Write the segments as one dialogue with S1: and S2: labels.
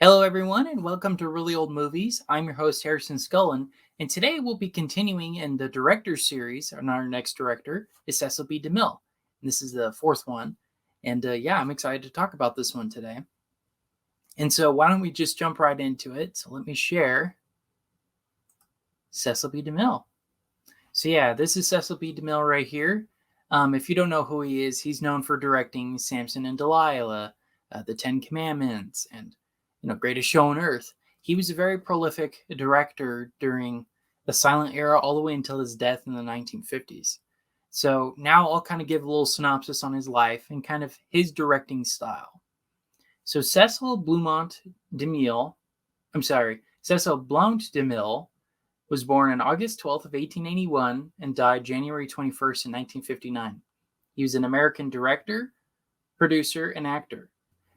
S1: Hello, everyone, and welcome to Really Old Movies. I'm your host, Harrison Scullin, and today we'll be continuing in the Directors series. And our next director is Cecil B. DeMille. And this is the fourth one. And I'm excited to talk about this one today. And so, why don't we just jump right into it? So, let me share Cecil B. DeMille. So, this is Cecil B. DeMille right here. If you don't know who he is, he's known for directing Samson and Delilah, The Ten Commandments, and Greatest Show on Earth. He was a very prolific director during the silent era all the way until his death in the 1950s. So now I'll kind of give a little synopsis on his life and kind of his directing style. So Cecil Blount DeMille was born on August 12th of 1881 and died January 21st in 1959. He was an American director, producer, and actor.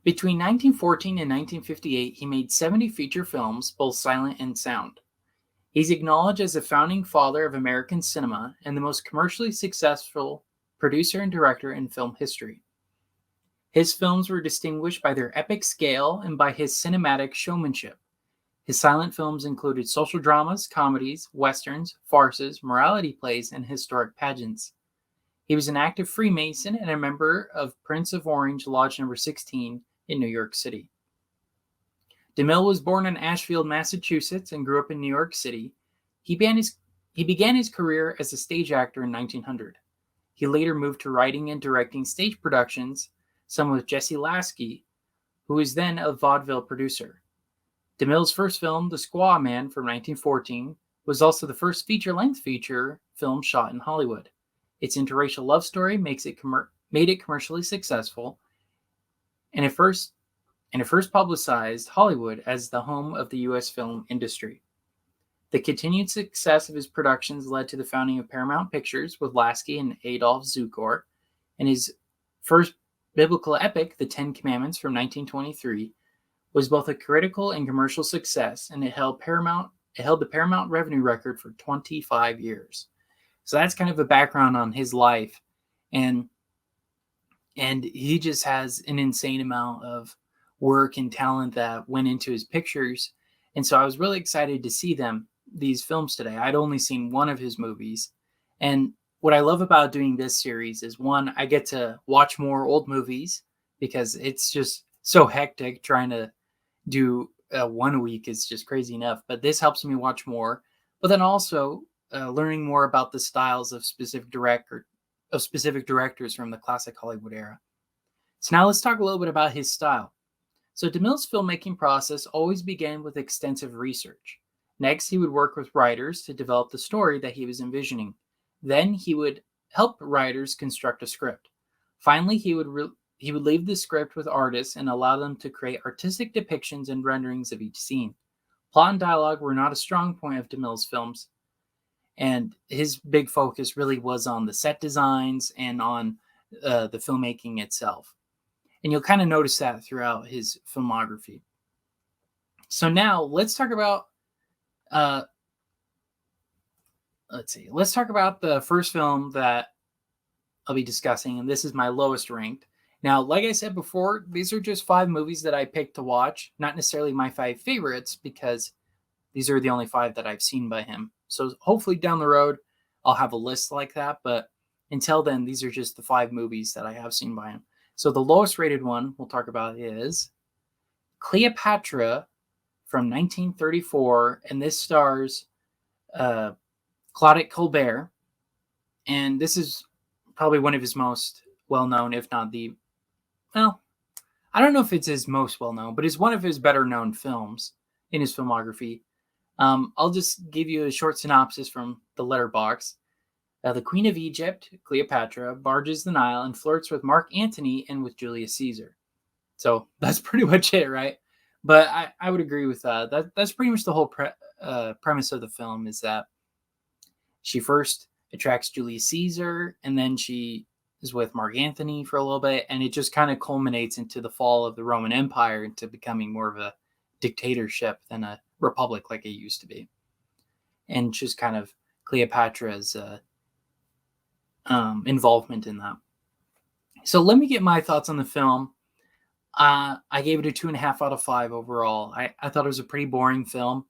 S1: Between 1914 and 1958, he made 70 feature films, both silent and sound. He's acknowledged as the founding father of American cinema and the most commercially successful producer and director in film history. His films were distinguished by their epic scale and by his cinematic showmanship. His silent films included social dramas, comedies, westerns, farces, morality plays, and historic pageants. He was an active Freemason and a member of Prince of Orange Lodge No. 16 in New York City. DeMille was born in Ashfield, Massachusetts, and grew up in New York City. He began his career as a stage actor in 1900. He later moved to writing and directing stage productions, some with Jesse Lasky, who was then a vaudeville producer. DeMille's first film, The Squaw Man from 1914, was also the first feature-length feature film shot in Hollywood. Its interracial love story made it commercially successful, and it first publicized Hollywood as the home of the U.S. film industry. The continued success of his productions led to the founding of Paramount Pictures with Lasky and Adolph Zukor, and his first biblical epic, The Ten Commandments from 1923, was both a critical and commercial success, and it held the Paramount revenue record for 25 years. So that's kind of a background on his life, and he just has an insane amount of work and talent that went into his pictures. And so I was really excited to see these films today. I'd only seen one of his movies. And what I love about doing this series is, one, I get to watch more old movies because it's just so hectic. Trying to do one a week is just crazy enough. But this helps me watch more. But then also learning more about the styles of specific directors from the classic Hollywood era. So now let's talk a little bit about his style. So DeMille's filmmaking process always began with extensive research. Next, he would work with writers to develop the story that he was envisioning. Then he would help writers construct a script. Finally, he would leave the script with artists and allow them to create artistic depictions and renderings of each scene. Plot and dialogue were not a strong point of DeMille's films, and his big focus really was on the set designs and on the filmmaking itself. And you'll kind of notice that throughout his filmography. So now let's talk about the first film that I'll be discussing, and this is my lowest ranked. Now, like I said before, these are just 5 movies that I picked to watch, not necessarily my 5 favorites, because these are the only 5 that I've seen by him. So hopefully down the road, I'll have a list like that. But until then, these are just the 5 movies that I have seen by him. So the lowest rated one we'll talk about is Cleopatra from 1934. And this stars Claudette Colbert. And this is probably one of his most well-known, if not I don't know if it's his most well-known, but it's one of his better-known films in his filmography. I'll just give you a short synopsis from the Letterboxd. The Queen of Egypt, Cleopatra, barges the Nile and flirts with Mark Antony and with Julius Caesar. So that's pretty much it, right? But I would agree with that. That's pretty much the whole premise of the film, is that she first attracts Julius Caesar, and then she is with Mark Antony for a little bit, and it just kind of culminates into the fall of the Roman Empire, into becoming more of a dictatorship than a republic like it used to be. And just kind of Cleopatra's involvement in that. So let me get my thoughts on the film. I gave it a 2.5 out of 5 overall. I thought it was a pretty boring film.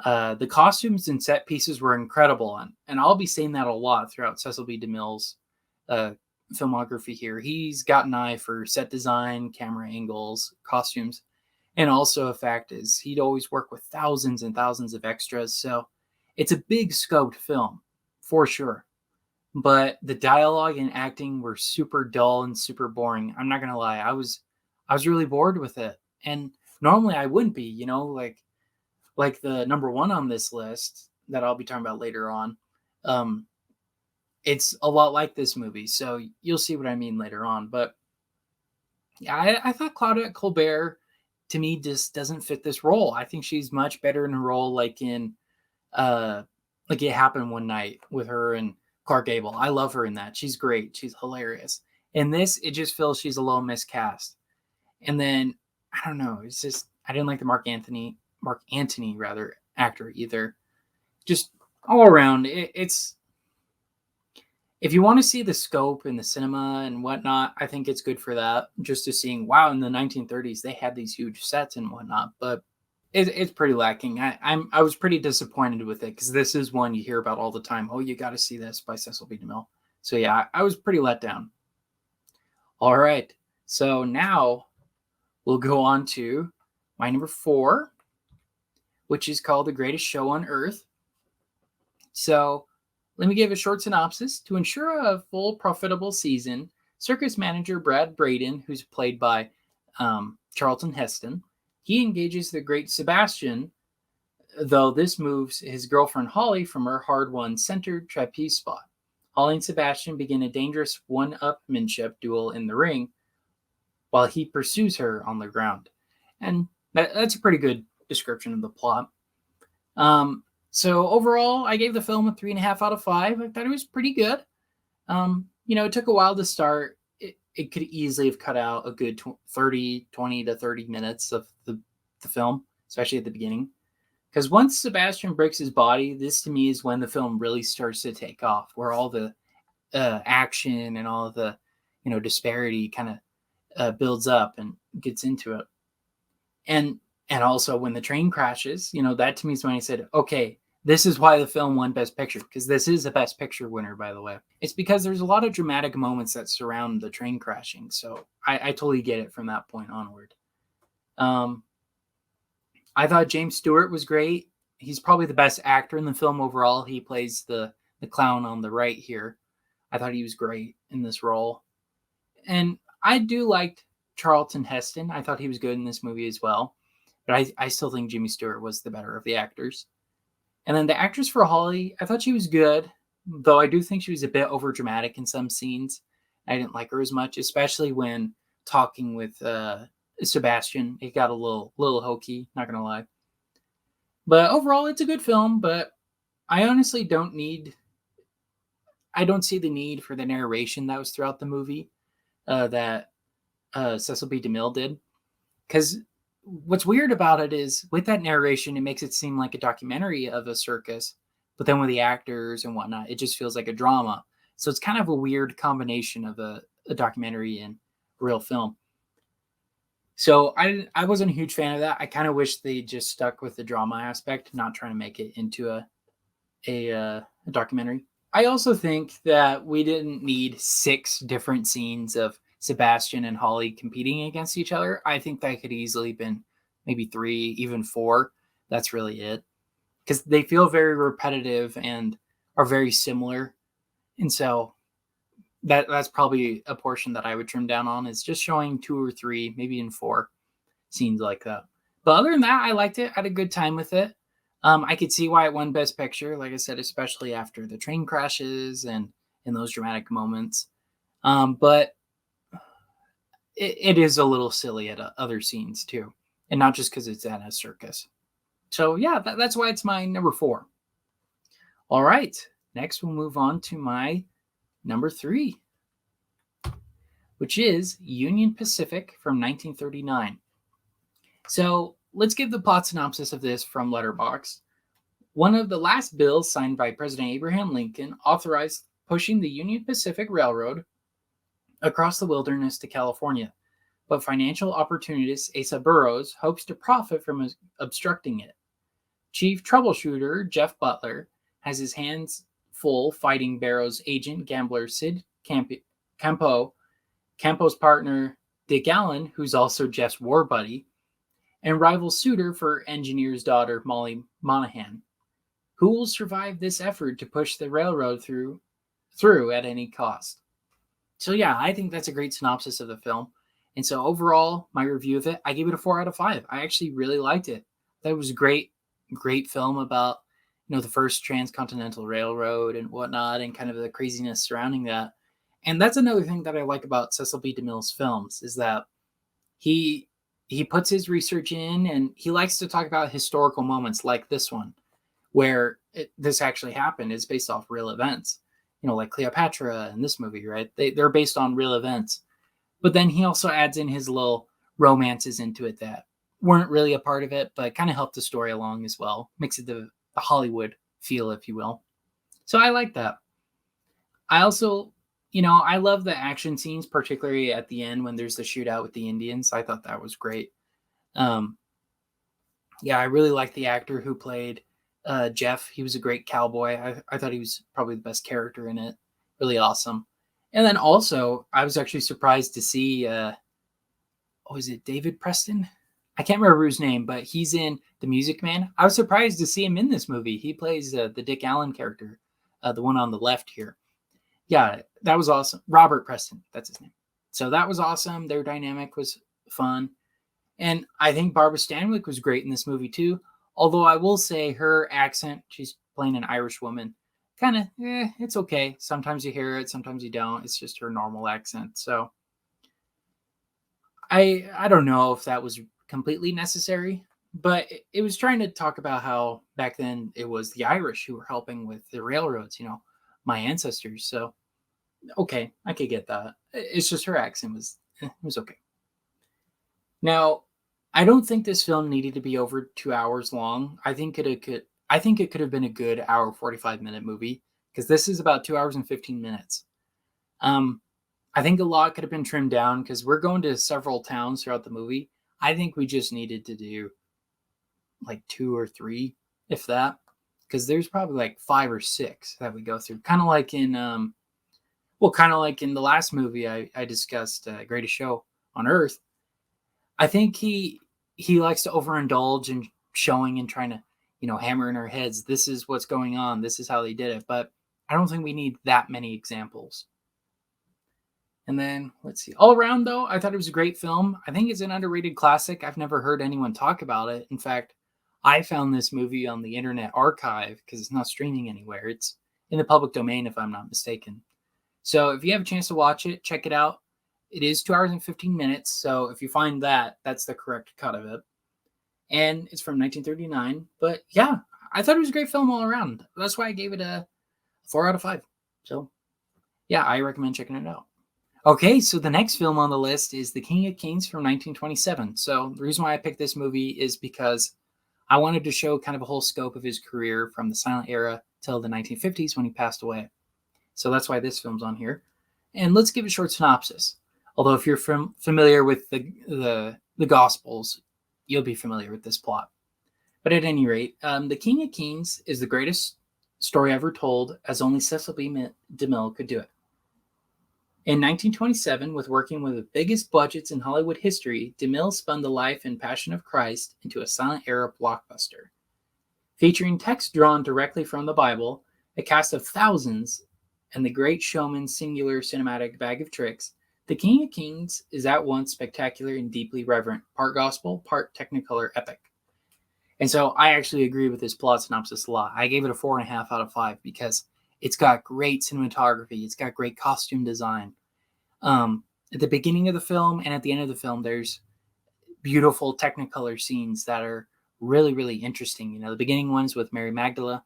S1: The costumes and set pieces were incredible, and I'll be saying that a lot throughout Cecil B. DeMille's uh, filmography here. He's got an eye for set design, camera angles, costumes, and also a fact is he'd always work with thousands and thousands of extras, so it's a big scoped film, for sure. But the dialogue and acting were super dull and super boring. I'm not gonna lie, I was really bored with it. And normally I wouldn't be, like the number one on this list that I'll be talking about later on. Um, it's a lot like this movie, so you'll see what I mean later on. But yeah, I thought Claudette Colbert to me just doesn't fit this role. I think she's much better in a role uh like It Happened One Night with her and Clark Gable. I love her in that. She's great. She's hilarious. In this, it just feels she's a little miscast. And then I don't know. It's just I didn't like the Mark Antony rather actor either. Just all around, it's if you want to see the scope in the cinema and whatnot, I think it's good for that. Just to seeing wow, in the 1930s they had these huge sets and whatnot, but it's pretty lacking. I was pretty disappointed with it because this is one you hear about all the time. Oh, you got to see this by Cecil B. DeMille. So yeah, I was pretty let down. All right, so now we'll go on to my number 4, which is called The Greatest Show on Earth. So let me give a short synopsis. To ensure a full profitable season, circus manager Brad Braden, who's played by Charlton Heston, he engages the great Sebastian, though this moves his girlfriend Holly from her hard-won centered trapeze spot. Holly and Sebastian begin a dangerous one-upmanship duel in the ring while he pursues her on the ground. And that's a pretty good description of the plot. So overall, I gave the film a 3.5 out of 5. I thought it was pretty good. It took a while to start. It could easily have cut out a good 20 to 30 minutes of the film, especially at the beginning. Because once Sebastian breaks his body, this to me is when the film really starts to take off, where all the action and all of the, disparity kind of builds up and gets into it. And also when the train crashes, that to me is when I said, okay, this is why the film won Best Picture, because this is a Best Picture winner, by the way. It's because there's a lot of dramatic moments that surround the train crashing. So I totally get it from that point onward. I thought James Stewart was great. He's probably the best actor in the film overall. He plays the clown on the right here. I thought he was great in this role. And I do like Charlton Heston. I thought he was good in this movie as well. But I still think Jimmy Stewart was the better of the actors. And then the actress for Holly, I thought she was good, though I do think she was a bit overdramatic in some scenes. I didn't like her as much, especially when talking with Sebastian. It got a little hokey, not going to lie. But overall, it's a good film, but I honestly don't see the need for the narration that was throughout the movie that Cecil B. DeMille did. Because what's weird about it is with that narration, it makes it seem like a documentary of a circus, but then with the actors and whatnot, it just feels like a drama. So it's kind of a weird combination of a documentary and real film. So I wasn't a huge fan of that. I kind of wish they just stuck with the drama aspect, not trying to make it into a documentary. I also think that we didn't need 6 different scenes of Sebastian and Holly competing against each other. I think that could easily been maybe 3, even 4. That's really it. Because they feel very repetitive and are very similar. And so that's probably a portion that I would trim down on, is just showing 2 or 3, maybe in 4 scenes like that. But other than that, I liked it. I had a good time with it. I could see why it won Best Picture, like I said, especially after the train crashes and in those dramatic moments. But it is a little silly at other scenes too, and not just because it's at a circus. So yeah, that's why it's my number 4. All right, next we'll move on to my number 3, which is Union Pacific from 1939. So let's give the plot synopsis of this from Letterboxd. One of the last bills signed by President Abraham Lincoln authorized pushing the Union Pacific Railroad across the wilderness to California. but financial opportunist Asa Burrows hopes to profit from obstructing it. Chief troubleshooter Jeff Butler has his hands full fighting Barrow's agent gambler Sid Campo, Campo's partner Dick Allen, who's also Jeff's war buddy, and rival suitor for engineer's daughter Molly Monahan. Who will survive this effort to push the railroad through at any cost? So yeah, I think that's a great synopsis of the film. And so overall, my review of it, I gave it a 4 out of 5. I actually really liked it. That was a great film about, the first transcontinental railroad and whatnot, and kind of the craziness surrounding that. And that's another thing that I like about Cecil B. DeMille's films, is that he puts his research in, and he likes to talk about historical moments like this one, where this actually happened. It's based off real events, like Cleopatra and this movie, right? They're based on real events. But then he also adds in his little romances into it that weren't really a part of it, but kind of helped the story along as well. Makes it the Hollywood feel, if you will. So I like that. I also, I love the action scenes, particularly at the end when there's the shootout with the Indians. I thought that was great. I really liked the actor who played Jeff. He was a great cowboy. I thought he was probably the best character in it. Really awesome. And then also, I was actually surprised to see, is it David Preston? I can't remember his name, but he's in The Music Man. I was surprised to see him in this movie. He plays the Dick Allen character, the one on the left here. Yeah, that was awesome. Robert Preston, that's his name. So that was awesome. Their dynamic was fun. And I think Barbara Stanwyck was great in this movie too. Although I will say her accent, she's playing an Irish woman, kind of, it's okay. Sometimes you hear it, sometimes you don't. It's just her normal accent. So I don't know if that was completely necessary, but it was trying to talk about how back then it was the Irish who were helping with the railroads, my ancestors. So, okay, I could get that. It's just her accent was okay. Now, I don't think this film needed to be over 2 hours long. I think it could have been a good hour 45-minute movie, because this is about 2 hours and 15 minutes. I think a lot could have been trimmed down because we're going to several towns throughout the movie. I think we just needed to do like 2 or 3, if that, because there's probably like 5 or 6 that we go through. Kind of like in the last movie I discussed, Greatest Show on Earth. I think he likes to overindulge in showing and trying to, hammer in our heads, this is what's going on, this is how they did it. But I don't think we need that many examples. And then, let's see. All around, though, I thought it was a great film. I think it's an underrated classic. I've never heard anyone talk about it. In fact, I found this movie on the Internet Archive because it's not streaming anywhere. It's in the public domain, if I'm not mistaken. So if you have a chance to watch it, check it out. It is 2 hours and 15 minutes. So if you find that, that's the correct cut of it. And it's from 1939. But yeah, I thought it was a great film all around. That's why I gave it a 4 out of 5. So yeah, I recommend checking it out. Okay, so the next film on the list is The King of Kings from 1927. So the reason why I picked this movie is because I wanted to show kind of a whole scope of his career from the silent era till the 1950s when he passed away. So that's why this film's on here. And let's give a short synopsis. Although if you're familiar with the Gospels, you'll be familiar with this plot. But at any rate, The King of Kings is the greatest story ever told, as only Cecil B. DeMille could do it. In 1927, with working with the biggest budgets in Hollywood history, DeMille spun the life and passion of Christ into a silent era blockbuster. Featuring text drawn directly from the Bible, a cast of thousands, and the great showman's singular cinematic bag of tricks, The King of Kings is at once spectacular and deeply reverent, part gospel, part technicolor epic. And so I actually agree with this plot synopsis a lot. I gave it a 4.5 out of 5 because it's got great cinematography. It's got great costume design. At the beginning of the film and at the end of the film, there's beautiful technicolor scenes that are really, really interesting. The beginning one's with Mary Magdalene,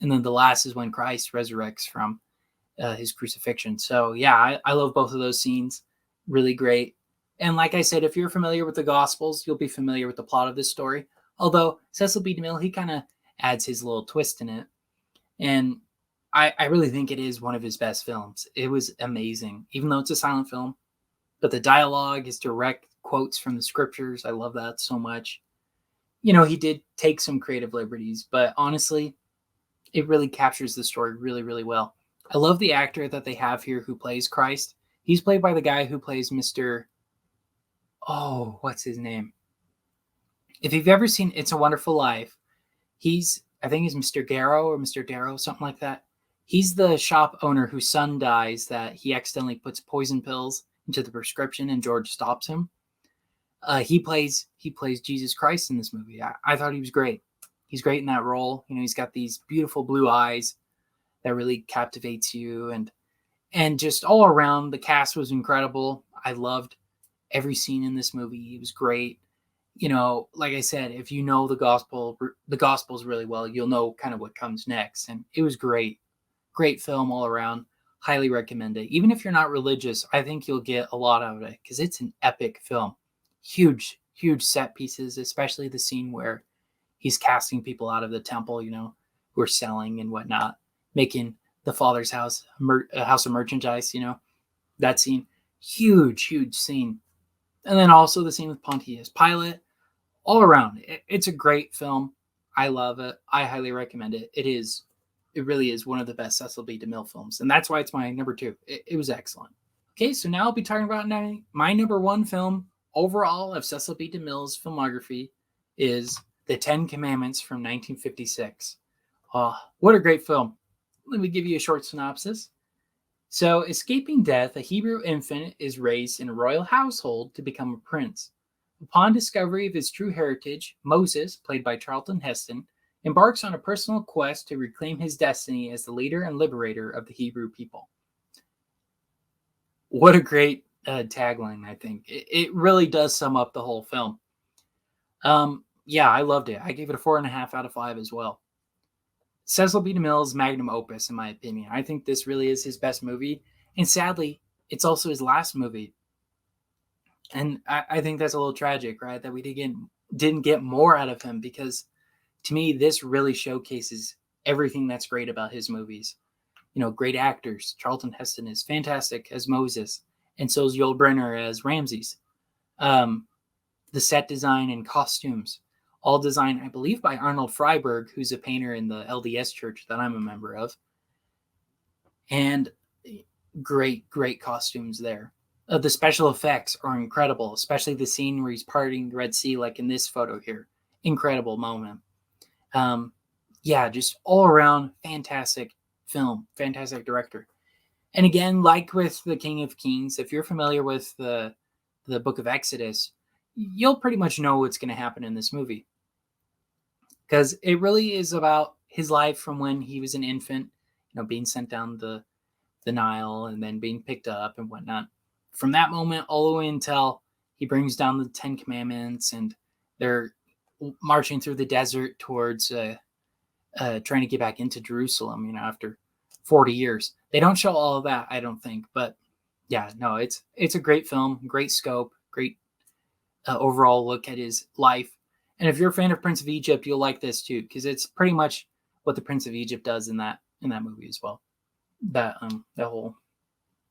S1: and then the last is when Christ resurrects from his crucifixion. So yeah, I love both of those scenes. Really great. And like I said, if you're familiar with the Gospels, you'll be familiar with the plot of this story. Although Cecil B. DeMille, he kind of adds his little twist in it. And I really think it is one of his best films. It was amazing. Even though it's a silent film, But the dialogue is direct quotes from the scriptures. I love that so much. You know, he did take some creative liberties, but honestly, it really captures the story really, really well. I love the actor that they have here who plays Christ. He's played by the guy who plays Mr. Oh, what's his name? If you've ever seen It's a Wonderful Life, I think he's Mr. Garrow or Mr. Darrow, something like that. He's the shop owner whose son dies that he accidentally puts poison pills into the prescription and George stops him. He plays Jesus Christ in this movie. I thought he was great. He's great in that role. You know, he's got these beautiful blue eyes that really captivates you, and just all around the cast was incredible. I loved every scene in this movie. It was great. You know, like I said, if you know the Gospels really well, you'll know kind of what comes next. And it was great. Great film all around. Highly recommend it. Even if you're not religious, I think you'll get a lot out of it because it's an epic film. Huge, huge set pieces, especially the scene where he's casting people out of the temple, you know, who are selling and whatnot, making the Father's house a house of merchandise, you know, that scene. Huge, huge scene. And then also the scene with Pontius Pilate. All around, it's a great film. I love it. I highly recommend it. It really is one of the best Cecil B. DeMille films. And that's why it's my number 2. It was excellent. Okay, so now I'll be talking about my number 1 film overall of Cecil B. DeMille's filmography is The 10 Commandments from 1956. Oh, what a great film. Let me give you a short synopsis. So, escaping death, a Hebrew infant is raised in a royal household to become a prince. Upon discovery of his true heritage, Moses, played by Charlton Heston, embarks on a personal quest to reclaim his destiny as the leader and liberator of the Hebrew people. What a great tagline, I think. It really does sum up the whole film. Yeah, I loved it. I gave it a 4.5 out of 5 as well. Cecil B. DeMille's magnum opus, in my opinion. I think this really is his best movie. And sadly, it's also his last movie. And I think that's a little tragic, right? That we didn't get more out of him because to me, this really showcases everything that's great about his movies. You know, great actors. Charlton Heston is fantastic as Moses, and so is Yul Brynner as Ramses. The set design and costumes, all designed, I believe, by Arnold Freiberg, who's a painter in the LDS church that I'm a member of. And great, great costumes there. The special effects are incredible, especially the scene where he's parting the Red Sea, like in this photo here. Incredible moment. Yeah, just all around fantastic film, fantastic director. And again, like with The King of Kings, if you're familiar with the book of Exodus, you'll pretty much know what's going to happen in this movie. Because it really is about his life from when he was an infant, you know, being sent down the Nile and then being picked up and whatnot. From that moment all the way until he brings down the 10 Commandments and they're marching through the desert towards trying to get back into Jerusalem, you know, after 40 years. They don't show all of that, I don't think. But yeah, no, it's a great film, great scope, great overall look at his life. And if you're a fan of Prince of Egypt, you'll like this too, because it's pretty much what the Prince of Egypt does in that movie as well.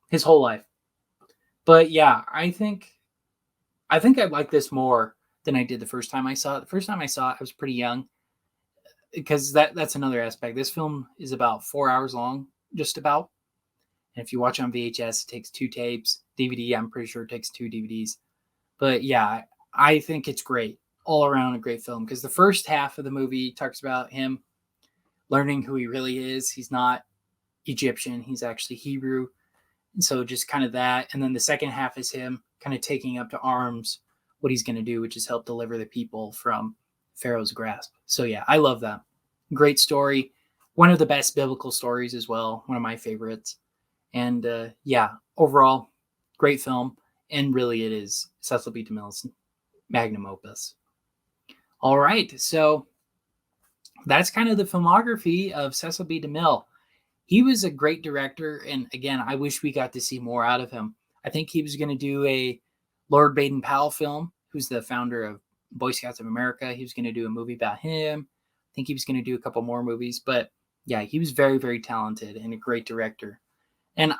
S1: His whole life. But yeah, I think I like this more than I did the first time I saw it. The first time I saw it, I was pretty young, because that's another aspect. This film is about 4 hours long, just about. And if you watch on VHS, it takes 2 tapes. DVD, I'm pretty sure it takes 2 DVDs. But yeah, I think it's great. All around a great film, because the first half of the movie talks about him learning who he really is. He's not Egyptian. He's actually Hebrew. And so just kind of that. And then the second half is him kind of taking up to arms what he's going to do, which is help deliver the people from Pharaoh's grasp. So yeah, I love that. Great story. One of the best biblical stories as well. One of my favorites. And yeah, overall, great film. And really it is Cecil B. DeMille's magnum opus. All right, so that's kind of the filmography of Cecil B. DeMille. He was a great director, and again, I wish we got to see more out of him. I think he was going to do a Lord Baden-Powell film, who's the founder of Boy Scouts of America. He was going to do a movie about him. I think he was going to do a couple more movies, but yeah, he was very, very talented and a great director. And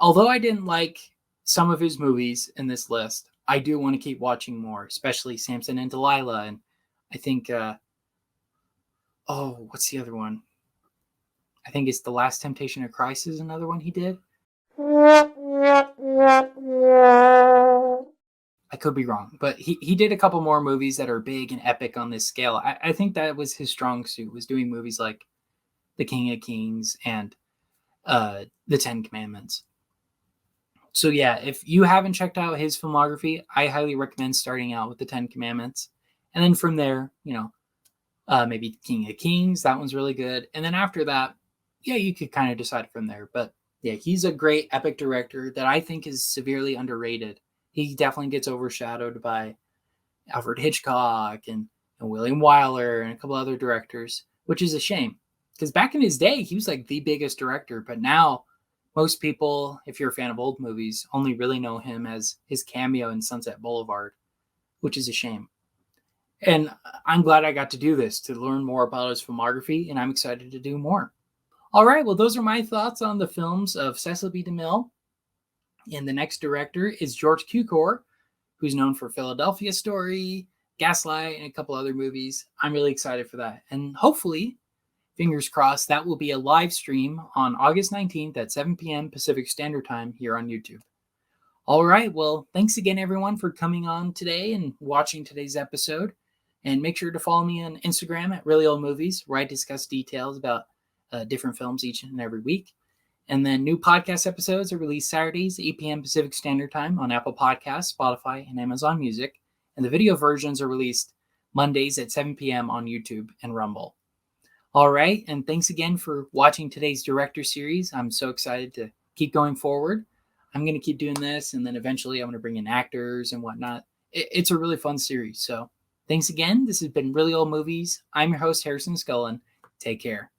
S1: although I didn't like some of his movies in this list. I do want to keep watching more, especially Samson and Delilah. And I think, what's the other one? I think it's The Last Temptation of Christ is another one he did. I could be wrong, but he did a couple more movies that are big and epic on this scale. I think that was his strong suit, was doing movies like The King of Kings and The Ten Commandments. So yeah, if you haven't checked out his filmography, I highly recommend starting out with The Ten Commandments. And then from there, maybe King of Kings, that one's really good. And then after that, yeah, you could kind of decide from there. But yeah, he's a great epic director that I think is severely underrated. He definitely gets overshadowed by Alfred Hitchcock and William Wyler and a couple other directors, which is a shame. Because back in his day, he was like the biggest director. But now, most people, if you're a fan of old movies, only really know him as his cameo in Sunset Boulevard, which is a shame. And I'm glad I got to do this to learn more about his filmography, and I'm excited to do more. All right, well, those are my thoughts on the films of Cecil B. DeMille. And the next director is George Cukor, who's known for Philadelphia Story, Gaslight, and a couple other movies. I'm really excited for that. And hopefully, fingers crossed, that will be a live stream on August 19th at 7 p.m. Pacific Standard Time here on YouTube. All right, well, thanks again, everyone, for coming on today and watching today's episode. And make sure to follow me on Instagram at Really Old Movies, where I discuss details about different films each and every week. And then new podcast episodes are released Saturdays, 8 p.m. Pacific Standard Time on Apple Podcasts, Spotify, and Amazon Music. And the video versions are released Mondays at 7 p.m. on YouTube and Rumble. All right, and thanks again for watching today's director series. I'm so excited to keep going forward. I'm going to keep doing this, and then eventually I'm going to bring in actors and whatnot. It's a really fun series. So thanks again. This has been Really Old Movies. I'm your host, Harrison Scullin. Take care.